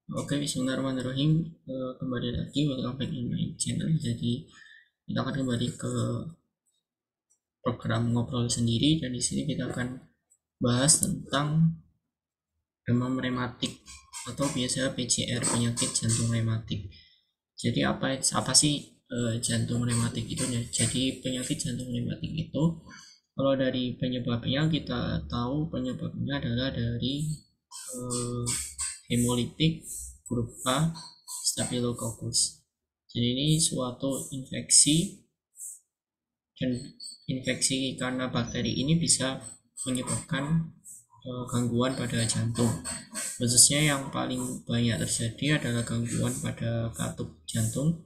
Oke, bismillahirrahmanirrahim. Kembali lagi, welcome back in my channel. Jadi kita akan kembali ke program ngobrol sendiri, dan di sini kita akan bahas tentang demam rematik atau biasa PCR, penyakit jantung rematik. Jadi apa sih jantung rematik itu? Jadi penyakit jantung rematik itu, kalau dari penyebabnya kita tahu penyebabnya adalah dari eh, hemolitik grup A, Staphylococcus. Jadi ini suatu infeksi, dan infeksi karena bakteri ini bisa menyebabkan gangguan pada jantung. Khususnya yang paling banyak terjadi adalah gangguan pada katup jantung,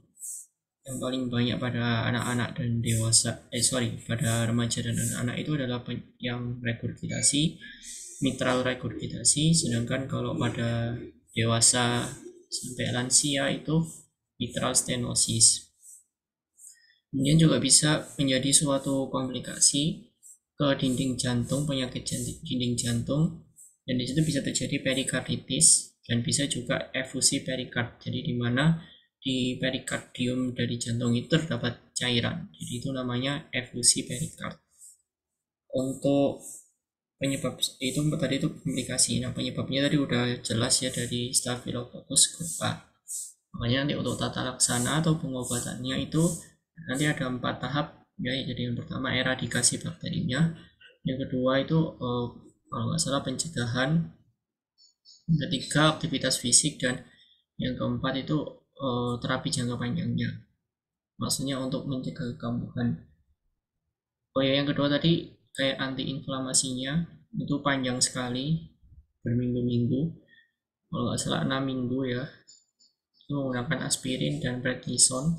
yang paling banyak pada anak-anak dan dewasa, pada remaja dan anak-anak itu adalah yang regurgitasi, mitral regurgitasi, sedangkan kalau pada dewasa sampai lansia itu mitral stenosis. Kemudian juga bisa menjadi suatu komplikasi ke dinding jantung, penyakit dinding jantung, dan disitu bisa terjadi perikarditis dan bisa juga efusi perikard. Jadi di mana di perikardium dari jantung itu terdapat cairan. Jadi itu namanya efusi perikard. Untuk penyebab itu tadi itu komplikasi. Nah, penyebabnya tadi udah jelas ya, dari Staphylococcus grupa. Makanya nanti untuk tata laksana atau pengobatannya itu nanti ada 4 tahap ya. Jadi yang pertama eradikasi bakterinya, yang kedua itu kalau nggak salah pencegahan, yang ketiga aktivitas fisik, dan yang keempat itu terapi jangka panjangnya, maksudnya untuk mencegah kambuhan. Oh ya, yang kedua tadi kayak antiinflamasinya itu panjang sekali, berminggu-minggu, kalau nggak salah 6 minggu ya, itu menggunakan aspirin dan prednison.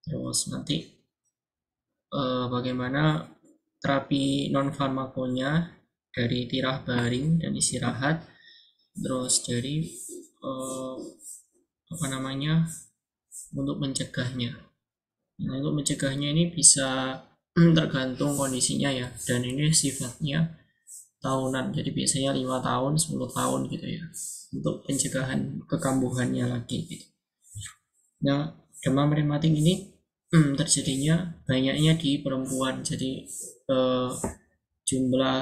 Terus nanti bagaimana terapi non farmakonya dari tirah baring dan istirahat, terus dari eh, apa namanya, untuk mencegahnya. Nah, untuk mencegahnya ini bisa tergantung kondisinya ya, dan ini sifatnya tahunan, jadi biasanya 5 tahun 10 tahun gitu ya, untuk pencegahan kekambuhannya lagi gitu. Nah, demam rematik ini terjadinya banyaknya di perempuan. Jadi eh, jumlah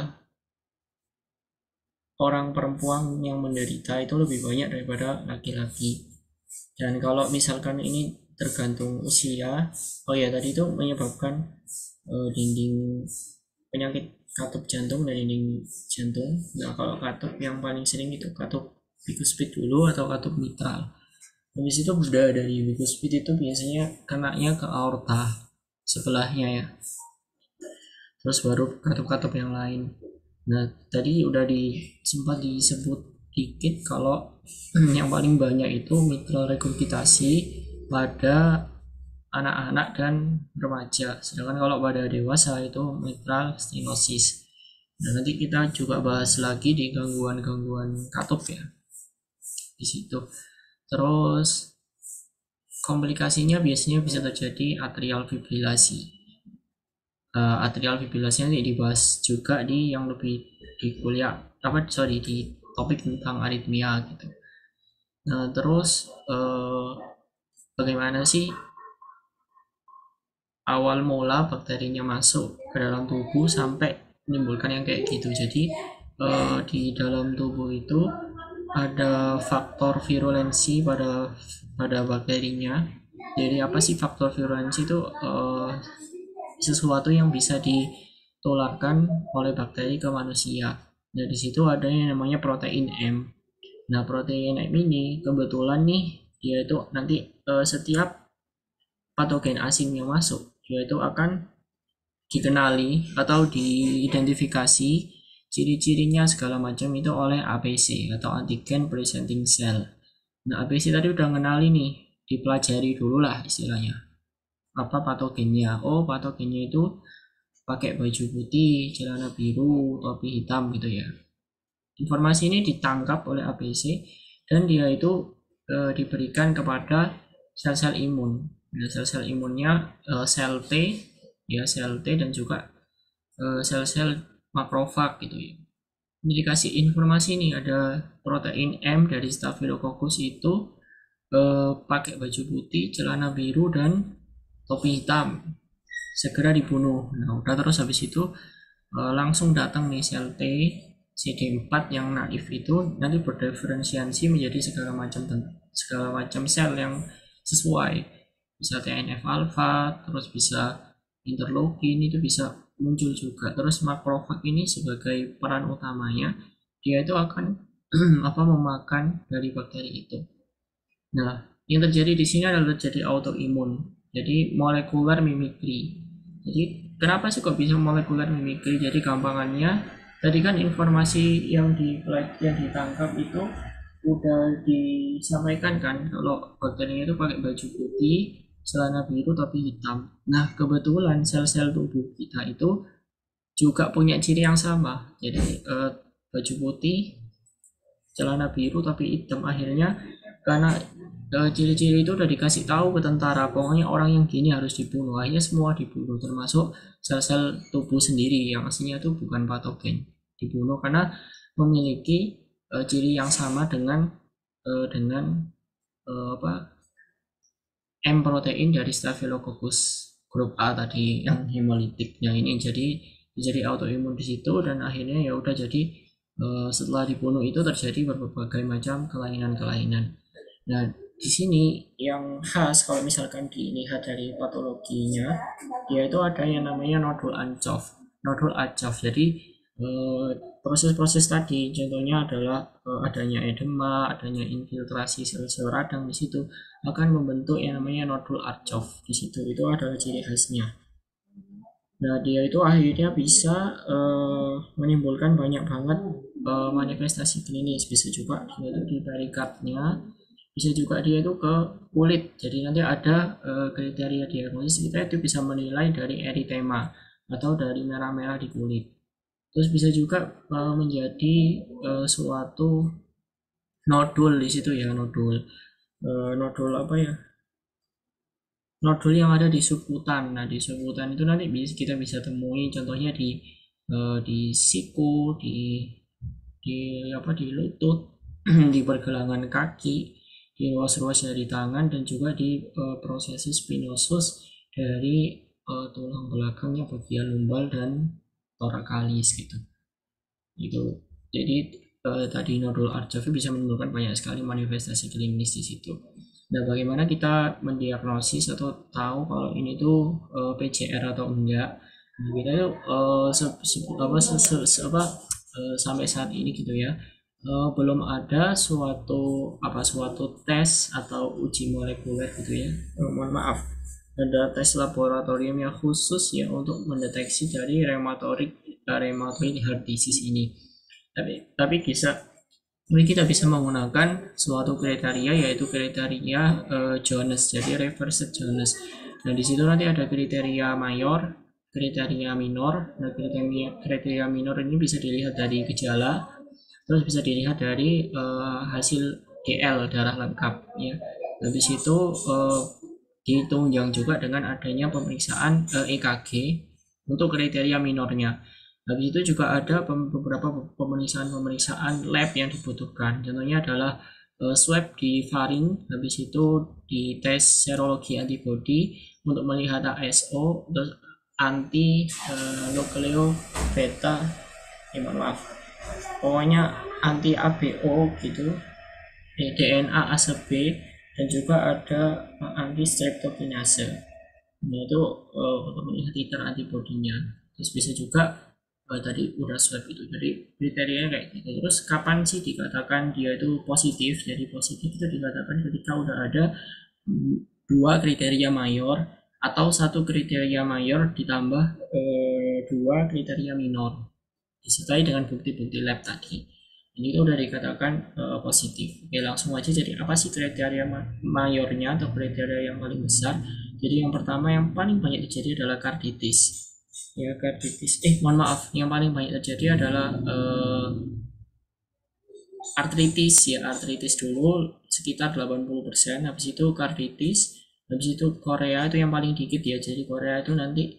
orang perempuan yang menderita itu lebih banyak daripada laki-laki. Dan kalau misalkan ini tergantung usia, oh ya tadi itu menyebabkan dinding penyakit katup jantung dan dinding jantung. Nah, kalau katup yang paling sering itu katup bikuspid dulu atau katup mitral. Habis itu udah dari bikuspid itu biasanya kenanya ke aorta sebelahnya ya. Terus baru katup-katup yang lain. Nah, tadi udah sempat disebut dikit kalau yang paling banyak itu mitral regurgitasi pada anak-anak dan remaja. Sedangkan kalau pada dewasa itu mitral stenosis. Nah, nanti kita juga bahas lagi di gangguan-gangguan katup ya di situ. Terus komplikasinya biasanya bisa terjadi atrial fibrilasi. Atrial fibrilasi nanti dibahas juga di yang lebih di kuliah di topik tentang aritmia gitu. Nah, terus bagaimana sih awal mula bakterinya masuk ke dalam tubuh sampai menimbulkan yang kayak gitu. Jadi di dalam tubuh itu ada faktor virulensi pada bakterinya. Jadi apa sih faktor virulensi itu? Sesuatu yang bisa ditularkan oleh bakteri ke manusia. Nah, di situ ada yang namanya protein M. Nah, protein M ini kebetulan nih dia itu nanti setiap patogen asing yang masuk, dia itu akan dikenali atau diidentifikasi ciri-cirinya segala macam itu oleh APC atau antigen presenting cell. Nah, APC tadi udah kenali nih, dipelajari dulu lah istilahnya. Apa patogennya? Oh, patogennya itu pakai baju putih, celana biru, topi hitam gitu ya. Informasi ini ditangkap oleh APC dan dia itu diberikan kepada sel-sel imun. Nah, sel-sel imunnya sel T, ya sel T, dan juga sel-sel makrofag gitu ya. Ini dikasih informasi nih, ada protein M dari Staphylococcus itu pakai baju putih, celana biru, dan topi hitam. Segera dibunuh. Nah, udah terus habis itu langsung datang nih sel T CD4 yang naif itu nanti berdiferensiasi menjadi segala macam sel yang sesuai, bisa TNF alpha, terus bisa interleukin, itu bisa muncul juga. Terus makrofag ini sebagai peran utamanya, dia itu akan memakan dari bakteri itu. Nah, yang terjadi di sini adalah terjadi autoimun, jadi molecular mimicry. Jadi kenapa sih kok bisa molecular mimicry? Jadi gampangannya tadi kan informasi yang ditangkap itu udah disampaikan kan, kalau bakterinya itu pakai baju putih, celana biru, topi hitam. Nah, kebetulan sel-sel tubuh kita itu juga punya ciri yang sama. Jadi baju putih, celana biru, topi hitam. Akhirnya karena ciri-ciri itu udah dikasih tahu ke tentara, pokoknya orang yang gini harus dibunuh. Akhirnya semua dibunuh, termasuk sel-sel tubuh sendiri yang aslinya itu bukan patogen, dibunuh karena memiliki ciri yang sama dengan apa, M protein dari Staphylococcus grup A tadi yang hemolitiknya ini. Jadi autoimun di situ, dan akhirnya ya udah, jadi setelah dibunuh itu terjadi berbagai macam kelainan-kelainan. Nah, di sini yang khas kalau misalkan dilihat dari patologinya, dia itu ada yang namanya nodul Ancov. Nodul Ancov. Jadi proses-proses tadi contohnya adalah adanya edema, adanya infiltrasi sel-sel radang di situ akan membentuk yang namanya nodul Ancov. Di situ itu adalah ciri khasnya. Nah, dia itu akhirnya bisa menimbulkan banyak banget manifestasi klinis. Bisa juga dia itu di perikardnya, bisa juga dia itu ke kulit. Jadi nanti ada kriteria diagnosis, kita itu bisa menilai dari eritema atau dari merah-merah di kulit. Terus bisa juga menjadi suatu nodul di situ ya, nodul apa ya, nodul yang ada di subkutan. Nah, di subkutan itu nanti kita bisa temui contohnya di siku, di apa, di lutut, di pergelangan kaki, di ruas-ruas dari tangan, dan juga di prosesi spinosus dari tulang belakangnya bagian lumbal dan thoracalis gitu. Itu. Jadi tadi nodul Arjovi bisa menimbulkan banyak sekali manifestasi klinis di situ. Nah, bagaimana kita mendiagnosis atau tahu kalau ini tuh PCR atau enggak? Nah, kita itu sampai saat ini gitu ya, belum ada suatu tes atau uji molekuler gitu ya. Mohon maaf, ada tes laboratorium yang khusus ya untuk mendeteksi dari rheumatoid heart disease ini. Tapi kita bisa menggunakan suatu kriteria, yaitu kriteria Jones, jadi reversed Jones. Nah, di situ nanti ada kriteria mayor, kriteria minor. Nah, kriteria minor ini bisa dilihat dari gejala, terus bisa dilihat dari hasil DL, darah lengkap ya. Habis itu ditunjang juga dengan adanya pemeriksaan EKG untuk kriteria minornya. Habis itu juga ada beberapa pemeriksaan lab yang dibutuhkan. Contohnya adalah swab di faring, habis itu di tes serologi antibody untuk melihat ASO, terus anti nukleo beta, maaf, pokoknya anti ABO gitu, DNA ACB, dan juga ada anti streptokinase. Nah, itu untuk melihat titer antibodinya. Terus bisa juga tadi udah swab itu, jadi kriterianya kayak gitu. Terus kapan sih dikatakan dia itu positif? Jadi positif itu dikatakan ketika udah ada dua kriteria mayor atau satu kriteria mayor ditambah dua kriteria minor disertai dengan bukti-bukti lab tadi. Ini udah dikatakan positif. Oke, langsung aja. Jadi apa sih kriteria mayornya atau kriteria yang paling besar? Jadi yang pertama yang paling banyak terjadi adalah karditis. Ya, karditis. Mohon maaf, yang paling banyak terjadi adalah artritis ya, artritis dulu sekitar 80%, habis itu karditis, habis itu korea itu yang paling dikit ya. Jadi korea itu nanti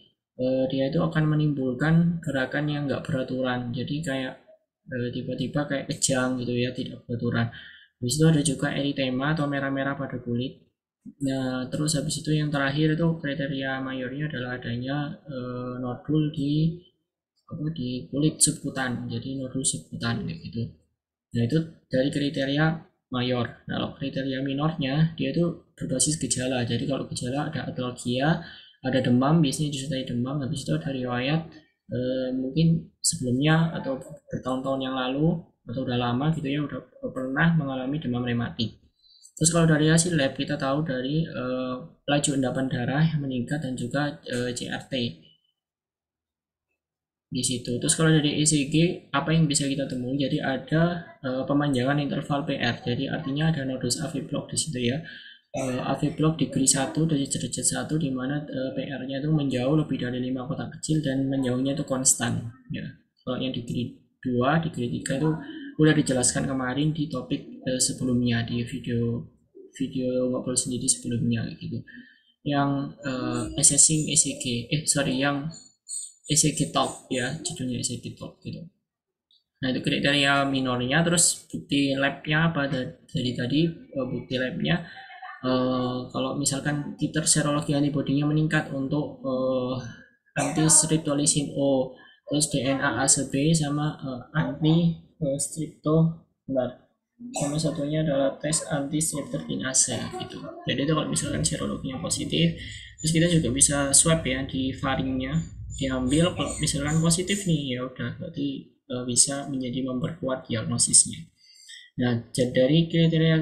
dia itu akan menimbulkan gerakan yang nggak beraturan. Jadi kayak tiba-tiba kayak kejang gitu ya, tidak beraturan. Habis itu ada juga eritema atau merah-merah pada kulit. Nah, terus habis itu yang terakhir itu kriteria mayornya adalah adanya nodul di kulit subkutan. Jadi nodul subkutan kayak gitu. Nah, itu dari kriteria mayor. Nah, kalau kriteria minornya dia itu berbasis gejala. Jadi kalau gejala ada atalgia, ada demam, biasanya disertai demam. Habis itu ada riwayat mungkin sebelumnya atau bertahun-tahun yang lalu atau udah lama gitu ya, udah pernah mengalami demam rematik. Terus kalau dari hasil lab kita tahu dari laju endapan darah yang meningkat dan juga CRT di situ. Terus kalau dari ECG apa yang bisa kita temui? Jadi ada pemanjangan interval PR. Jadi artinya ada nodus AV block di situ ya. AV block degree 1 dari derajat 1 di mana PR-nya itu menjauh lebih dari 5 kotak kecil dan menjauhnya itu konstan ya. Kalau yang degree 2, degree 3 itu udah dijelaskan kemarin di topik sebelumnya di video ngobrol sendiri sebelumnya gitu. Yang assessing ECG yang ECG Talk ya, judulnya ECG Talk gitu. Nah, itu kriteria minornya. Terus bukti labnya apa dari tadi, bukti labnya kalau misalkan titer serologi antibodinya meningkat untuk anti streptolizin O, terus DNA ACB sama anti strepto, sama satunya adalah tes anti streptokinase gitu. Jadi itu kalau misalkan serologinya positif, terus kita juga bisa swab ya di faringnya, diambil. Kalau misalkan positif nih ya udah berarti bisa menjadi memperkuat diagnosisnya. Nah, dari kriteria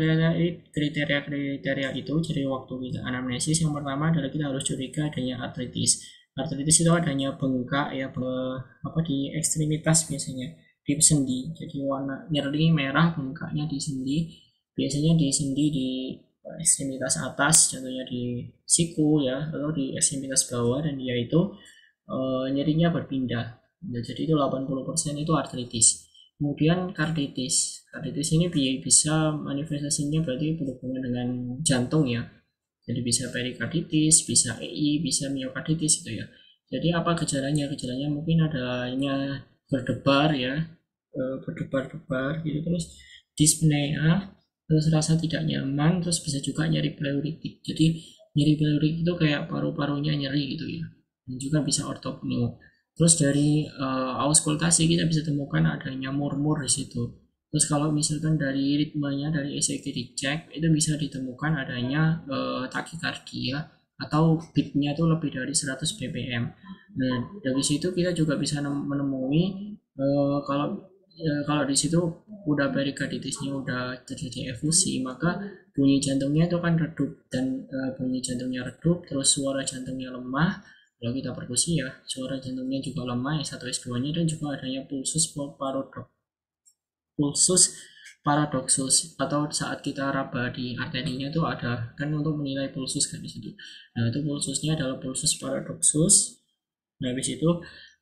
itu, jadi waktu kita anamnesis yang pertama adalah kita harus curiga adanya artritis. Artritis itu adanya bengkak ya, di ekstremitas biasanya di sendi. Jadi warna nyeri merah, bengkaknya di sendi. Biasanya di sendi di ekstremitas atas, contohnya di siku ya, atau di ekstremitas bawah, dan dia itu nyerinya berpindah. Nah, jadi itu 80% itu artritis. Kemudian karditis. Karditis ini bisa manifestasinya berarti berhubungan dengan jantung ya. Jadi bisa perikarditis, bisa EI, bisa miokarditis itu ya. Jadi apa gejalanya? Gejalanya mungkin adanya berdebar ya, berdebar-debar gitu, terus dyspnea, terus rasa tidak nyaman, terus bisa juga nyeri pleuritik. Jadi nyeri pleuritik itu kayak paru-parunya nyeri gitu ya. Dan juga bisa ortopneo. Terus dari auskultasi kita bisa temukan adanya murmur di situ. Terus kalau misalkan dari ritmenya dari ECG dicek, itu bisa ditemukan adanya takikardia atau beatnya itu lebih dari 100 bpm. Nah, dari situ kita juga bisa menemui kalau di situ udah perikarditisnya udah terjadi efusi, maka bunyi jantungnya itu kan redup, dan bunyi jantungnya redup, terus suara jantungnya lemah. Kalau kita perkusi ya, suara jantungnya juga lemah, S1 S2 nya, dan juga adanya pulsus paradoksus, atau saat kita raba di arterinya itu ada kan untuk menilai pulsus kan di situ. Nah, itu pulsusnya adalah pulsus paradoksus. Nah, habis itu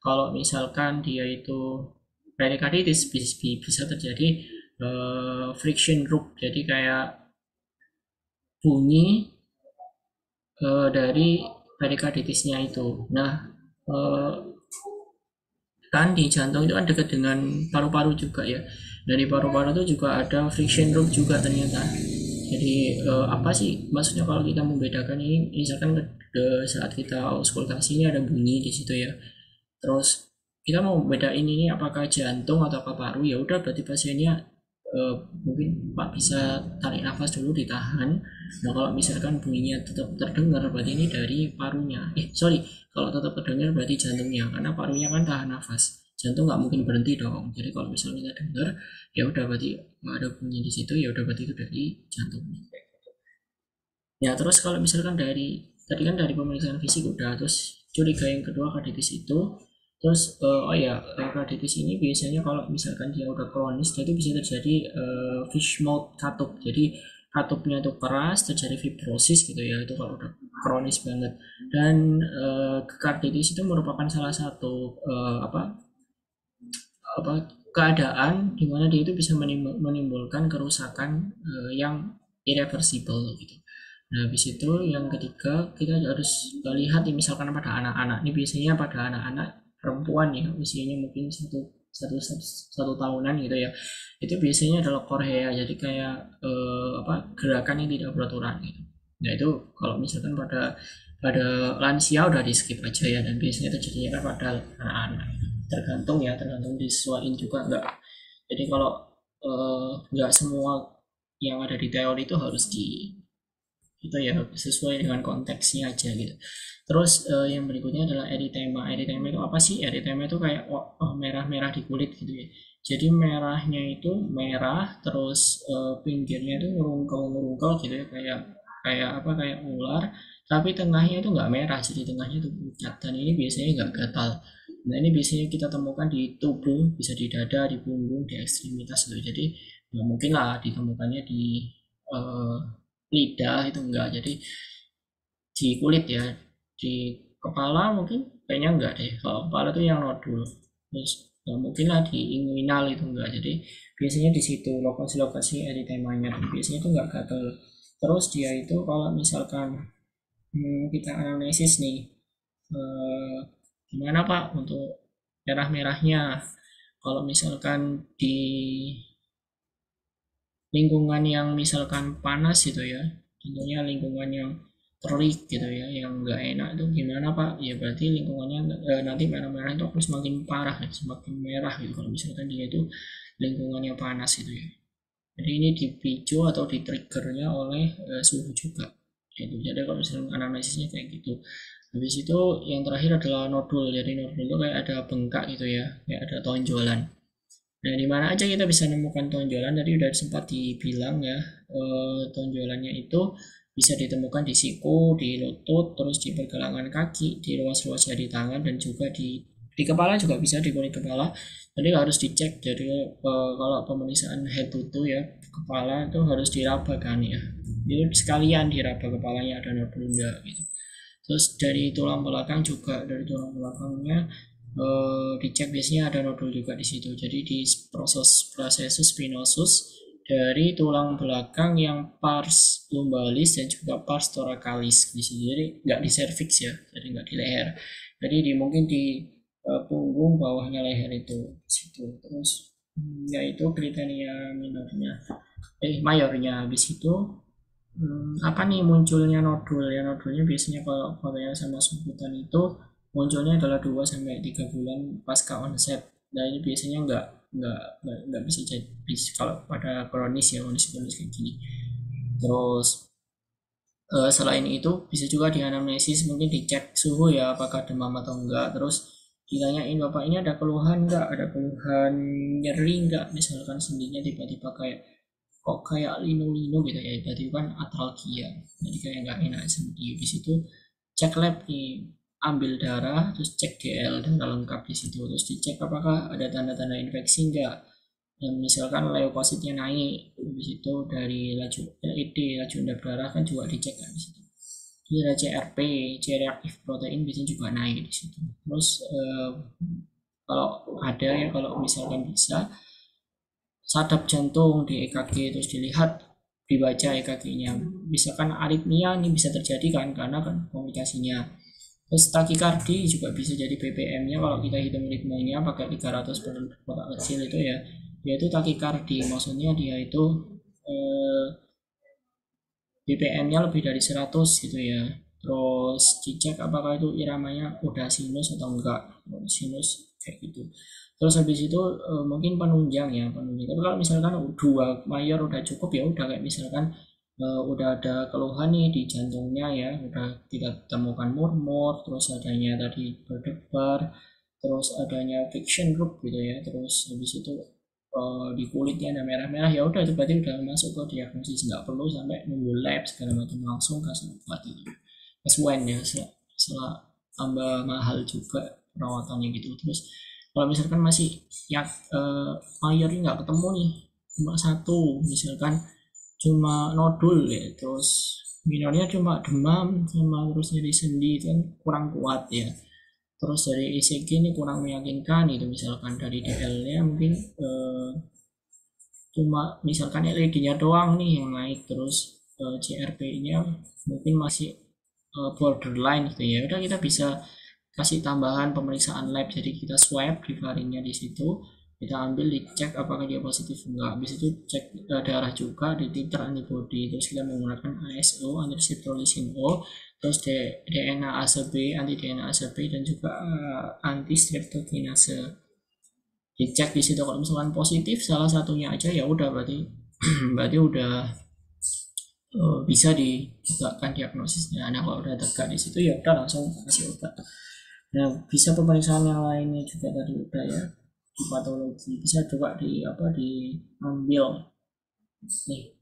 kalau misalkan dia itu perikarditis bisa terjadi friction root, jadi kayak bunyi dari perikarditisnya itu. Nah, kan di jantung itu kan dekat dengan paru-paru juga ya. Dari paru-paru itu juga ada friction root juga ternyata. Jadi apa sih maksudnya kalau kita membedakan ini? Misalkan saat kita auskultasi ini ada bunyi di situ ya. Terus kita mau bedain ini apakah jantung atau paru, ya udah berarti pasiennya mungkin Pak bisa tarik nafas dulu, ditahan. Nah, kalau misalkan bunyinya tetap terdengar berarti ini dari parunya. Kalau tetap terdengar berarti jantungnya, karena parunya kan tahan nafas. Jantung nggak mungkin berhenti dong. Jadi kalau misalnya kita dengar, ya udah berarti ada bunyi di situ, ya udah berarti itu dari jantungnya. Ya, terus kalau misalkan tadi kan dari pemeriksaan fisik udah, terus curiga yang kedua karditis itu. Terus karditis ini biasanya kalau misalkan dia udah kronis, jadi bisa terjadi fish mouth katup. Jadi katupnya itu keras, terjadi fibrosis gitu ya, itu kalau udah kronis banget. Dan karditis itu merupakan salah satu keadaan di mana dia itu bisa menimbulkan kerusakan yang irreversible gitu. Nah, habis itu yang ketiga kita harus lihat nih, misalkan pada anak-anak, ini biasanya pada anak-anak perempuan ya, usianya mungkin satu tahunan gitu ya, itu biasanya adalah Korea, jadi kayak gerakan yang tidak beraturan gitu. Nah itu kalau misalkan pada lansia udah di skip aja ya, dan biasanya terjadinya kan pada anak-anak. Tergantung ya, tergantung disesuaikan juga enggak. Jadi kalau nggak semua yang ada di teori itu harus itu ya, sesuai dengan konteksnya aja gitu. Terus yang berikutnya adalah eritema. Eritema itu apa sih? Eritema itu kayak merah-merah di kulit gitu ya. Jadi merahnya itu merah, terus pinggirnya itu ngerungkel-ngerungkel gitu ya, kayak kayak apa, kayak ular, tapi tengahnya itu nggak merah, jadi tengahnya itu pucat, dan ini biasanya nggak gatal. Nah ini biasanya kita temukan di tubuh, bisa di dada, di punggung, di ekstremitas gitu. Jadi nggak mungkin lah ditemukannya di eh, lidah, itu enggak. Jadi di kulit ya, di kepala mungkin kayaknya enggak deh. Kalau kepala tuh yang nodul, terus nggak mungkin lah di inguinal, itu enggak. Jadi biasanya di situ lokasi-lokasi eritemanya, biasanya itu enggak gatal. Terus dia itu kalau misalkan kita analisis nih, eh, gimana Pak untuk merah-merahnya? Kalau misalkan di lingkungan yang misalkan panas gitu ya, tentunya lingkungan yang terik gitu ya, yang enggak enak itu gimana Pak? Ya berarti lingkungannya nanti merah-merah itu akan semakin parah ya, semakin merah gitu kalau misalkan dia itu lingkungannya panas gitu ya. Jadi ini dipicu atau di-triggernya oleh suhu juga gitu. Jadi kalau misalnya analisisnya kayak gitu. Habis itu yang terakhir adalah nodul. Jadi nodul itu kayak ada bengkak gitu ya, kayak ada tonjolan. Nah, di mana aja kita bisa menemukan tonjolan? Tadi udah sempat dibilang ya, tonjolannya itu bisa ditemukan di siku, di lutut, terus di pergelangan kaki, di ruas-ruas jari tangan, dan juga di kepala juga bisa, di kulit kepala. Jadi harus dicek. Jadi kalau pemeriksaan head to toe ya, kepala itu harus diraba kan ya. Jadi sekalian diraba kepalanya ada nodul enggak gitu. Terus dari tulang belakang juga, dari tulang belakangnya dicek, biasanya ada nodul juga di situ. Jadi di proses processus spinosus dari tulang belakang yang pars lumbalis dan juga pars thoracalis di sini. Jadi nggak di cervix ya, jadi nggak di leher. Jadi mungkin di punggung bawahnya leher itu di situ. Terus yaitu kriteria minornya, mayornya. Habis itu apa nih munculnya nodul ya? Nodulnya biasanya kalau Korea sama sebutan itu munculnya adalah 2 sampai 3 bulan pasca onset. Nah ini biasanya nggak bisa jadi kalau pada kronis ya, kronis kayak gini. Terus selain itu bisa juga dianamnesis, mungkin dicek suhu ya, apakah demam atau enggak. Terus ditanyain, bapak ini ada keluhan enggak, ada keluhan nyeri enggak, misalkan sendinya tiba-tiba kayak kok kayak linu-linu gitu ya, berarti kan atalgia, jadi kayak nggak enak sendi. Di situ cek lab nih, ambil darah, terus cek GL darah lengkap di situ, terus dicek apakah ada tanda-tanda infeksi enggak. Dan misalkan leukositnya naik, di situ dari laju LED, laju endap darah kan juga dicek kan di situ. Kira CRP, C reaktif protein biasanya juga naik di situ. Terus kalau ada ya, kalau misalkan bisa sadap jantung di EKG, terus dilihat, dibaca EKG-nya. Misalkan aritmia ini bisa terjadi kan karena kan komunikasinya. Terus takikardi juga bisa jadi BPM-nya, kalau kita hitung ritmenya pakai 300 per kotak kecil itu ya, yaitu takikardi. Maksudnya dia itu BPM-nya lebih dari 100 gitu ya. Terus dicek apakah itu iramanya udah sinus atau enggak. Sinus kayak gitu. Terus habis itu mungkin penunjang ya, penunjang. Tapi kalau misalkan dua mayor udah cukup ya, udah kayak misalkan udah ada keluhan nih di jantungnya ya, udah kita temukan murmur, terus adanya tadi berdebar, terus adanya friction group gitu ya, terus habis itu di kulitnya ada merah-merah, ya udah itu berarti udah masuk ke diagnosis, nggak perlu sampai nunggu lab segala macam, langsung kasih obat itu. Kesuwen ya, setelah tambah mahal juga perawatannya gitu. Terus kalau misalkan masih ya mayornya nggak ketemu nih, cuma satu, misalkan cuma nodul ya, terus minornya cuma demam sama terus nyeri sendi, itu kan kurang kuat ya. Terus dari ECG ini kurang meyakinkan itu, misalkan dari DL-nya mungkin cuma misalkan LED-nya doang nih yang naik, terus CRP-nya mungkin masih borderline gitu ya. Udah kita bisa kasih tambahan pemeriksaan lab, jadi kita swab di faringnya di situ, kita ambil, dicek apakah dia positif enggak. Habis itu cek darah juga, di titer antibody, terus kita menggunakan ASO, anti-streptolysin O, terus DNA ACB, anti DNA ACB, dan juga anti streptokinase. Dicek di situ, kalau misalkan positif salah satunya aja ya udah berarti berarti udah bisa ditegakkan diagnosisnya. Nah kalau udah tegak di situ ya udah langsung kasih obat. Nah bisa pemeriksaan yang lainnya juga tadi udah ya, di patologi bisa coba diambil nih,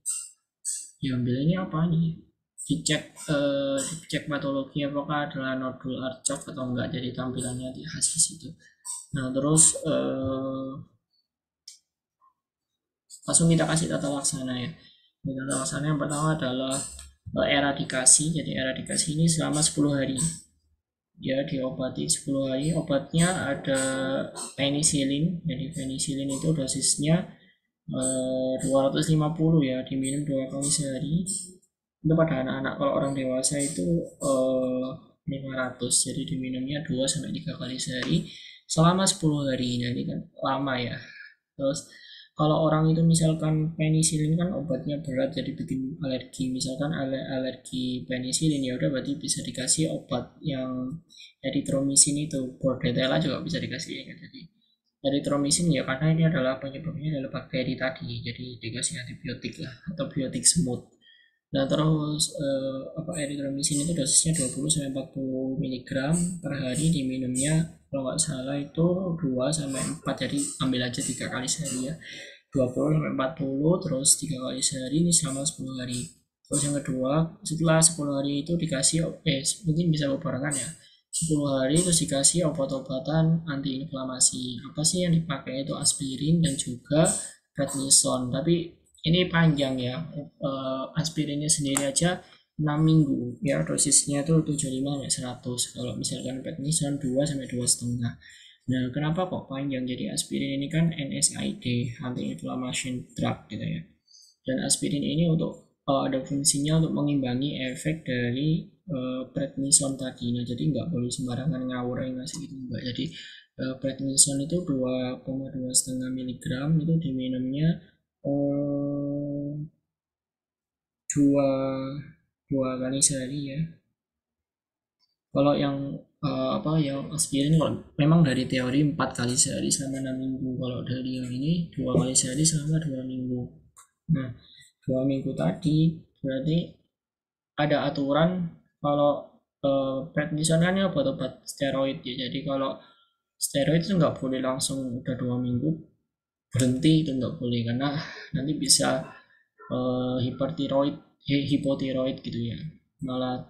diambil ini apa nih, dicek patologi apakah adalah nodul arcok atau enggak, jadi tampilannya di hasil situ. Nah terus langsung kita kasih tata laksana ya. Tata laksana yang pertama adalah eradikasi. Jadi eradikasi ini selama 10 hari ya, diobati 10 hari. Obatnya ada penicillin. Jadi penicillin itu dosisnya 250 ya, diminum 2 kali sehari. Itu pada anak-anak. Kalau orang dewasa itu 500, jadi diminumnya 2-3 kali sehari selama 10 hari. Nah ini kan lama ya. Terus kalau orang itu misalkan penicillin kan obatnya berat jadi bikin alergi, misalkan alergi penicillin, ya udah berarti bisa dikasih obat yang erythromycin itu, bordetella juga bisa dikasih ya. Jadi erythromycin ya karena ini adalah penyebabnya adalah bakteri tadi, jadi dikasih antibiotik lah atau biotik semut. Nah terus erythromycin itu dosisnya 20-40 mg per hari, diminumnya kalau nggak salah itu 2-4, jadi ambil aja 3 kali sehari ya, 20-40 terus 3 kali sehari, ini selama 10 hari. Terus yang kedua, setelah 10 hari itu dikasih mungkin bisa berbarengan ya, 10 hari terus dikasih obat-obatan antiinflamasi. Apa sih yang dipakai itu aspirin dan juga prednison, tapi ini panjang ya, aspirinnya sendiri aja 6 minggu ya, dosisnya itu 75-100. Kalau misalkan prednison 2-2,5. Nah kenapa kok panjang? Jadi aspirin ini kan NSAID, anti-inflammation drug gitu ya, dan aspirin ini untuk ada fungsinya untuk mengimbangi efek dari prednison tadi. Nah jadi nggak boleh sembarangan ngawur ngasih gitu, enggak. Jadi prednison itu 2,5 mg itu diminumnya dua kali sehari ya. Kalau yang yang aspirin kalau memang dari teori 4 kali sehari selama 6 minggu, kalau dari yang ini 2 kali sehari selama 2 minggu. Nah 2 minggu tadi berarti ada aturan kalau prednison kan ya obat-obat steroid ya, jadi kalau steroid itu nggak boleh langsung udah 2 minggu berhenti, itu nggak boleh karena nanti bisa hipotiroid gitu ya, malah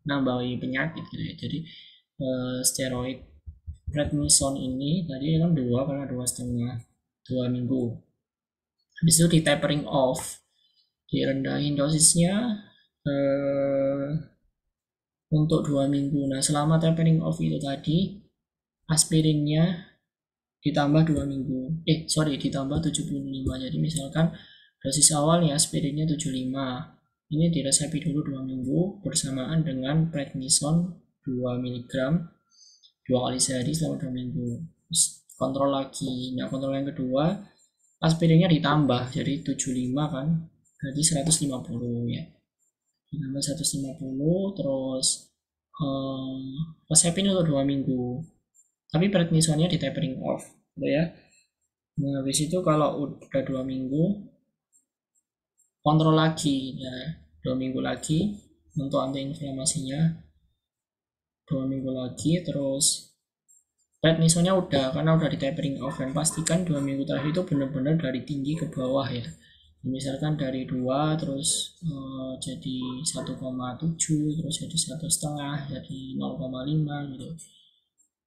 nambahi penyakit gitu ya. Jadi steroid prednison ini tadi kan 2 karena 2 minggu, habis itu di tapering off, direndahin dosisnya untuk 2 minggu. Nah selama tapering off itu tadi aspirinnya ditambah 2 minggu, ditambah 75. Jadi misalkan dosis awalnya aspirinnya 75, ini diresepi dulu 2 minggu bersamaan dengan prednison 2 mg 2 kali sehari selama 2 minggu. Terus kontrol lagi. Nah kontrol yang kedua aspirinnya ditambah, jadi 75 kan, berarti 150 ya, ditambah 150. Terus resepin untuk 2 minggu, tapi prednisonnya di tapering off gitu ya. Nah habis itu kalau udah 2 minggu kontrol lagi ya, 2 minggu lagi untuk antiinflamasinya, 2 minggu lagi. Terus prednisonnya udah, karena udah di tapering off, dan pastikan 2 minggu terakhir itu benar-benar dari tinggi ke bawah ya, misalkan dari 2 terus jadi 1,7 terus jadi 1,5 jadi 0,5 gitu,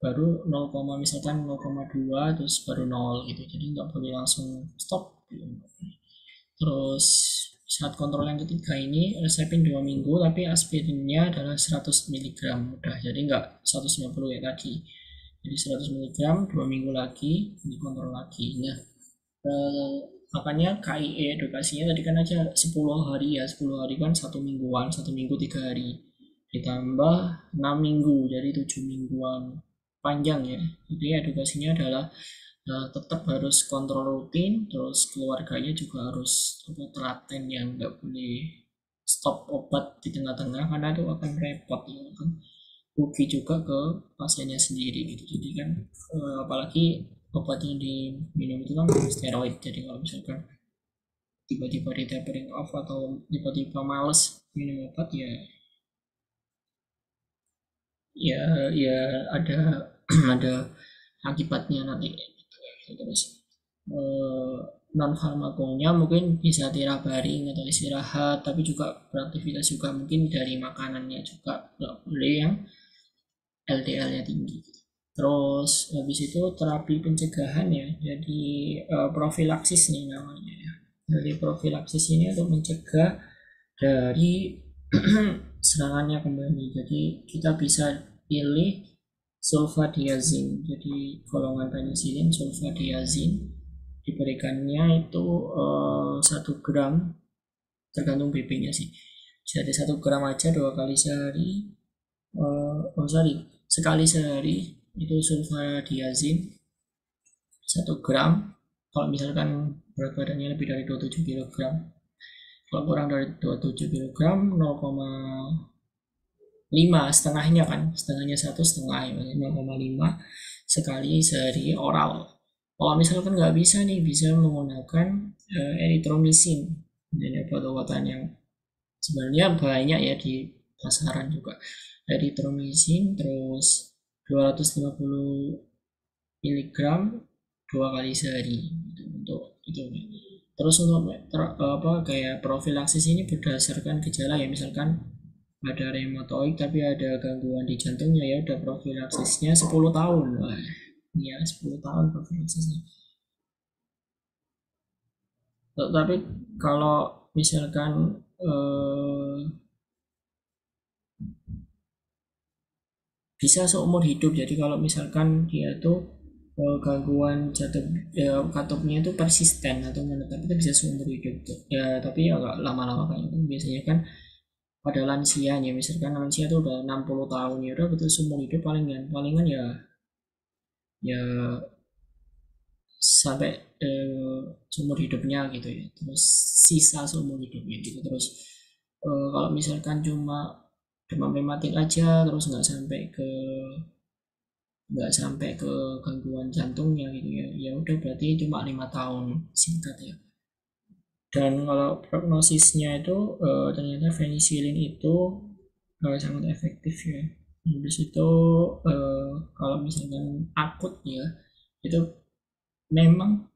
baru 0, misalkan 0,2 terus baru 0 gitu, jadi nggak boleh langsung stop gitu. Terus saat kontrol yang ketiga ini resepin 2 minggu tapi aspirinnya adalah 100 mg udah, jadi nggak 150 ya tadi, jadi 100 mg 2 minggu lagi dikontrol lagi. Nah makanya KIE edukasinya tadi kan aja 10 hari ya, 10 hari kan 1 mingguan, 1 minggu 3 hari ditambah 6 minggu jadi 7 mingguan, panjang ya. Jadi edukasinya adalah tetap harus kontrol rutin, terus keluarganya juga harus telaten, yang nggak boleh stop obat di tengah-tengah karena itu akan repot ya kan, rugi juga ke pasiennya sendiri gitu. Jadi kan apalagi obat yang diminum itu kan steroid, jadi kalau misalkan tiba-tiba di tapering off atau tiba-tiba males minum obat ya ya ya ada ada akibatnya nanti gitu ya. Terus eh, non farmakonya mungkin bisa tirabaring atau istirahat, tapi juga beraktivitas juga, mungkin dari makanannya juga nggak boleh yang LDL-nya tinggi. Terus habis itu terapi pencegahan ya, jadi profilaksis nih namanya ya. Dari profilaksis ini untuk mencegah dari serangannya kembali. Jadi kita bisa pilih sulfadiazin. Jadi golongan penisilin sulfadiazin diberikannya itu 1 gram, tergantung BP-nya sih. Jadi 1 gram aja 2 kali sehari. Oh sorry, sekali sehari itu sulfadiazin 1 gram. Kalau misalkan berat badannya lebih dari 27 kg, kalau kurang dari 27 kg 0,5, setengahnya kan, setengahnya 1,5 ya, 0,5 sekali sehari oral. Kalau misalkan nggak bisa nih, bisa menggunakan eritromisin. Jadi obat-obatan yang sebenarnya banyak ya di pasaran juga. Eritromisin terus 250 miligram 2 kali sehari gitu, untuk itu. Terus untuk apa kayak profilaksis ini berdasarkan gejala ya, misalkan ada reumatoid tapi ada gangguan di jantungnya, ya udah profilaksisnya 10 tahun. Wah, ya 10 tahun profilaksisnya. Tapi kalau misalkan bisa seumur hidup, jadi kalau misalkan dia tuh gangguan jatuh ya, katupnya itu persisten atau menetap, itu bisa seumur hidup tuh. Ya tapi ya agak lama-lama kayak itu biasanya kan pada lansia ya, misalkan lansia tuh udah 60 tahun ya udah betul seumur hidup, palingan ya ya sampai seumur hidupnya gitu ya, terus sisa seumur hidupnya gitu. Terus kalau misalkan cuma demam rematik aja terus nggak sampai ke gangguan jantungnya gitu ya, ya udah berarti cuma 5 tahun, singkat ya. Dan kalau prognosisnya itu ternyata penicillin itu sangat efektif ya. Habis itu kalau misalkan akut ya, itu memang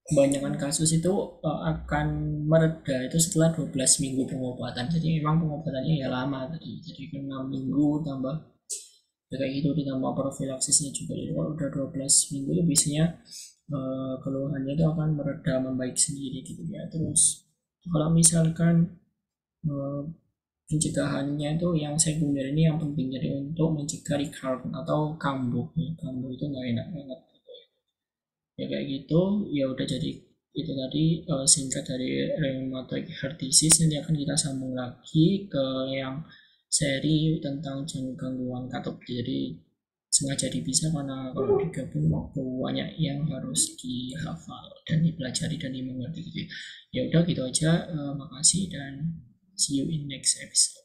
kebanyakan kasus itu akan mereda itu setelah 12 minggu pengobatan. Jadi memang pengobatannya ya lama tadi, jadi kan 6 minggu tambah ya kayak gitu, ditambah profilaksisnya juga. Jadi kalau udah 12 minggu itu biasanya keluhannya itu akan mereda, membaik sendiri gitu ya. Terus kalau misalkan eh, pencegahannya itu yang sekunder ini yang penting, jadi untuk mencegah recurrent atau kambuh ya. Kambuh itu nggak enak banget ya kayak gitu. Ya udah, jadi itu tadi singkat dari rheumatoid heart disease. Nanti akan kita sambung lagi ke yang seri tentang gangguan katup. Jadi sengaja dipisah karena kalau digabung banyak yang harus dihafal dan dipelajari dan dimengerti gitu ya. Ya udah gitu aja, makasih dan see you in next episode.